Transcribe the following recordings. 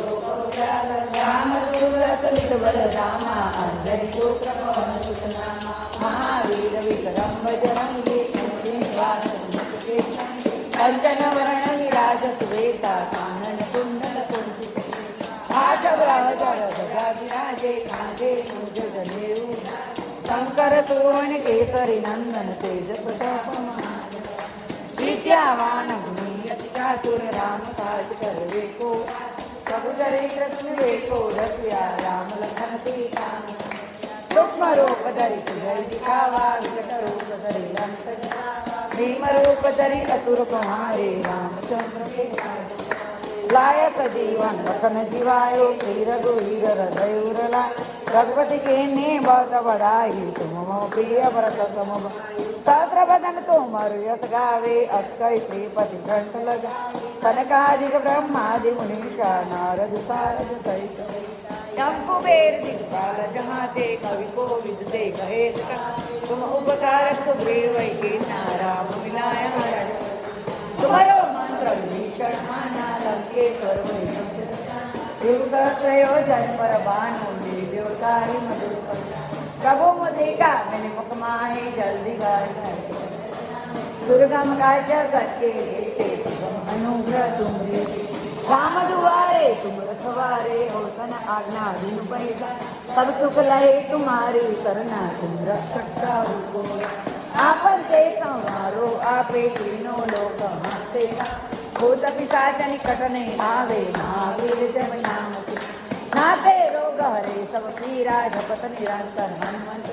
राम दूरत निज रामा अंजनी पुत्र पवन सुत नामा महावीर विक्रम बजरंगी कंचन वरण विराज सुवेता कानन कुंडल कुंचित हाथ ब्रह्मचर ध्वजा विराजे कांधे मूज जनेऊ शंकर सुवन केसरी नंदन तेज प्रताप विद्यावान गुणी चातुर राम काज करवे को प्रभु चरित्र सुनिवेको रसिया राम लखन सीता सूक्ष्म रूप धरि सुजय दिखावा विकट रूप धरि लंक भीम रूप धरि असुर कुमारे रामचंद्र के लायक जीवन लखन जीवायो श्री रघुवीर हृदय उरला रघुपति के ने बहुत बड़ाई तुम मम प्रिय भरत सम सहस्र बदन तुम यश गावे अक्षय श्रीपति कंठ लगा कनकादिक ब्रह्मादि मुनीषा नारद सारद सहित कुबेर दिखपाल जहाँ ते कवि को विद से कहे तुम उपकारक सुग्रीव के नाराम मिलाया तुम्हारो मंत्र भीषण माना लंकेश्वर युग प्रयोजन पर बानो देवतारी मधुर प्रभु मुझेगा मैंने मुख माहे जल्दी गाय दुर्गम काज करके अनुग्रह तुमरे राम दुआरे तुम रखवारे हो सन आज्ञा दिन पैसा सब सुख लहे तुम्हारी करना तुम रक्षक आपन से संवारो आपे तीनों लोक हंसते भूत पिशाच निकट नहीं आवे महावीर जब नाम नाते रोग हरे सब पीरा जपत निरंतर हनुमंत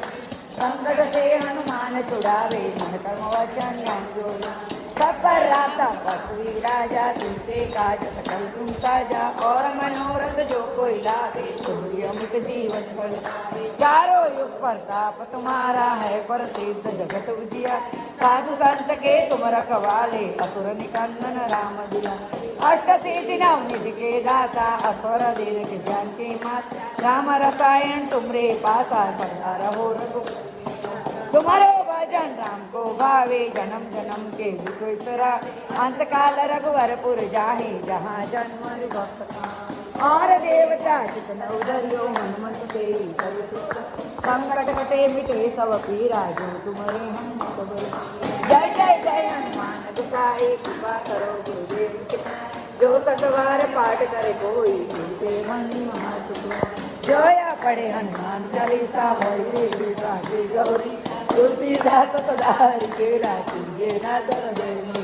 संकट से हनुमान छुड़ावे मन कर्म वचन ज्ञान जोड़ा सब पर राता पृथ्वी राजा तुमसे काज सकल तुम साजा और मनोरथ जो कोई लावे तुम्हारी अमित जीवन फल चारों युग प्रताप तुम्हारा है पर सिद्ध जगत उजिया साधु संत के तुम रखवाले असुर निकंदन राम दिला अष्ट सिद्धि नवनिधि के दाता असुर दीन के ज्ञान के मात राम रसायन तुमरे पासा सदा रहो रघु तुम्हारो भजन राम को भावे जन्म जन्म के विश्वेश्वरा अंत काल रघुवरपुर जाहे जहाँ जन्म भक्त और देवता चितन उदरियो हनुमंत तेरी संकट कटे मिटे सब पीरा जो तुम्हारे हम जय जय जय हनुमान दुखाए कृपा करो गुरुदेव जो सतवार पाठ करे कोई मन जोया पढ़े हनुमान चालीसा भई गौरी तुलसीदास सदारि के राखी ये नगर देवी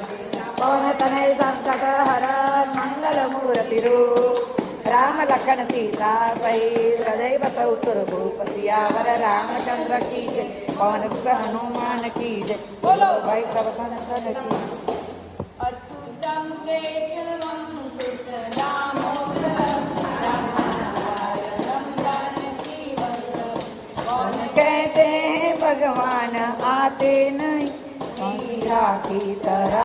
पवन तनय संकट हरण मंगल मूर्ति रूप राम लखन सीता सहित हृदय बसौ सुर भूपति आवर रामचंद्र की जय पवन सुत हनुमान की जय बोलो भाई प्रभु सन की अच्युतम केशवम कृष्ण कहते हैं भगवान आते नहीं हीरा की तरह।